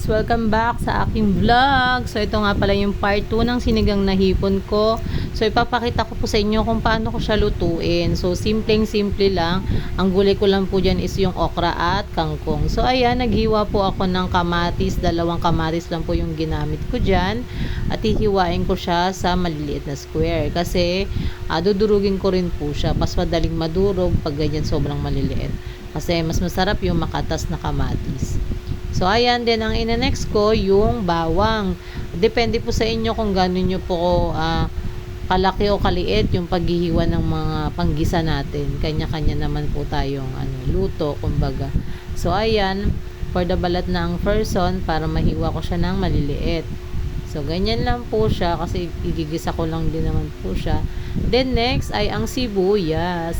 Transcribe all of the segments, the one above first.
guys! Welcome back sa aking vlog. So ito nga pala yung part 2 ng sinigang na hipon ko. So ipapakita ko po sa inyo kung paano ko siya lutuin. So simpleng-simple lang. Ang gulay ko lang po dyan is yung okra at kangkong. So ayan, naghiwa po ako ng kamatis. 2 kamatis lang po yung ginamit ko dyan. At hihiwain ko siya sa maliliit na square. Kasi dudurugin ko rin po siya. Mas madaling madurog pag ganyan sobrang maliliit. Kasi mas masarap yung makatas na kamatis. So, ayan din ang ina-next ko, yung bawang. Depende po sa inyo kung gano'n nyo po kalaki o kaliit yung paghihiwa ng mga panggisa natin. Kanya-kanya naman po tayong luto, kumbaga. So, ayan, for the balat ng person, para mahiwa ko siya ng maliliit. So, ganyan lang po siya kasi igigisa ko lang din naman po siya. Then, next ay ang sibuyas.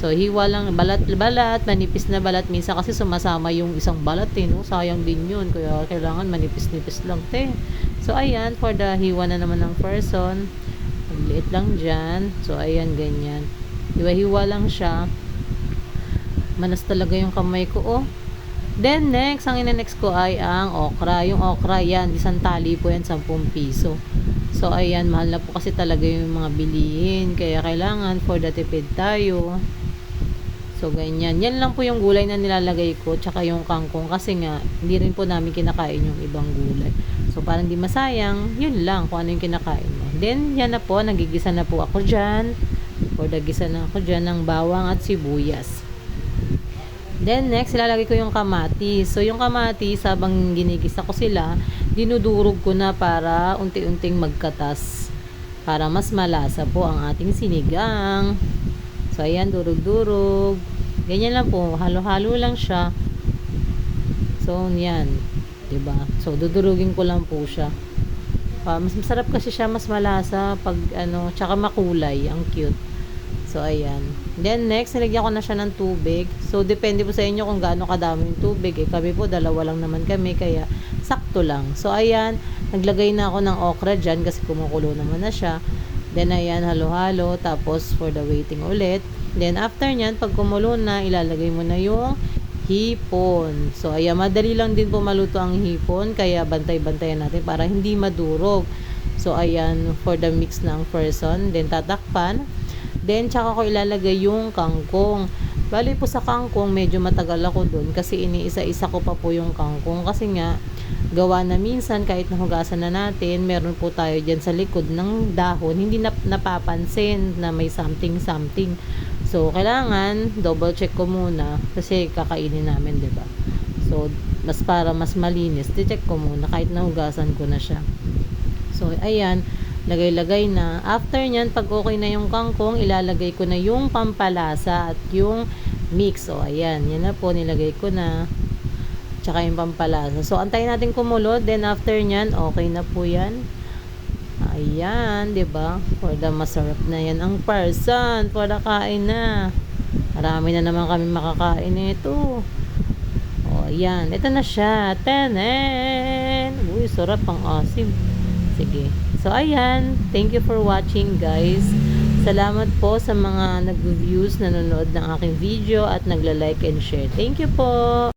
So, hiwa lang, balat-balat, manipis na balat. Minsan kasi sumasama yung isang balat no? Sayang din yun. Kaya kailangan manipis-nipis lang, So, ayan, for the hiwa na naman ng person. Liit lang dyan. So, ayan, ganyan. Hiwa-hiwa lang siya. Manas talaga yung kamay ko, Then, next, ang ina-next ko ay ang okra. Yung okra, yan, isang tali po yan, 10 piso. So, ayan, mahal na po kasi talaga yung mga bilihin. Kaya kailangan for the tipid tayo. So, ganyan. Yan lang po yung gulay na nilalagay ko. Tsaka yung kangkong. Kasi nga, hindi rin po namin kinakain yung ibang gulay. So, para hindi masayang, yun lang kung ano yung kinakain mo. Then, yan na po. Nagigisa na po ako dyan. Or nagigisa na ako dyan ng bawang at sibuyas. Then, next, ilalagay ko yung kamatis. So, yung kamatis, habang ginigisa ko sila, dinudurog ko na para unti-unting magkatas. Para mas malasa po ang ating sinigang. So, ayan, durog-durog. Ganyan lang po. Halo-halo lang siya. So, yan. Diba? So, dudurugin ko lang po siya. Mas masarap kasi siya, mas malasa pag tsaka makulay. Ang cute. So, ayan. Then, next, nilagyan ko na siya ng tubig. So, depende po sa inyo kung gaano kadami yung tubig. Kami po, 2 lang naman kami. Kaya, sakto lang. So, ayan. Naglagay na ako ng okra dyan kasi kumukulo naman na siya. Then, ayan, halo-halo. Tapos, for the waiting ulit. Then, after nyan, pag kumulo na, ilalagay mo na yung hipon. So, ayan, madali lang din po maluto ang hipon. Kaya, bantay-bantayan natin para hindi madurog. So, ayan, for the mix ng person. Then, tatakpan. Then, tsaka ko ilalagay yung kangkong. Bali po sa kangkong, medyo matagal ako dun. Kasi iniisa-isa ko pa po yung kangkong. Kasi nga, gawa na minsan kahit nahugasan na natin, meron po tayo dyan sa likod ng dahon, hindi napapansin na may something. So, kailangan double check ko muna kasi kakainin namin, 'di ba? So, para mas malinis, check ko muna kahit nahugasan ko na siya. So, ayan, lagay-lagay na. After nyan, pag okay na yung kangkong, ilalagay ko na yung pampalasa at yung mix. So, ayan, yan na po, nilagay ko na. Tsaka yung pampalasa. So, antayin natin kumulo. Then, after nyan, okay na po yan. Ayan, diba? For the masarap na yan ang person. For the kain na. Marami na naman kami makakain nito. O, ayan. Ito na siya. Tenen! Uy, sarap ang asim. Sige. So, ayan. Thank you for watching, guys. Salamat po sa mga nag-views, nanonood ng aking video at nagla-like and share. Thank you po!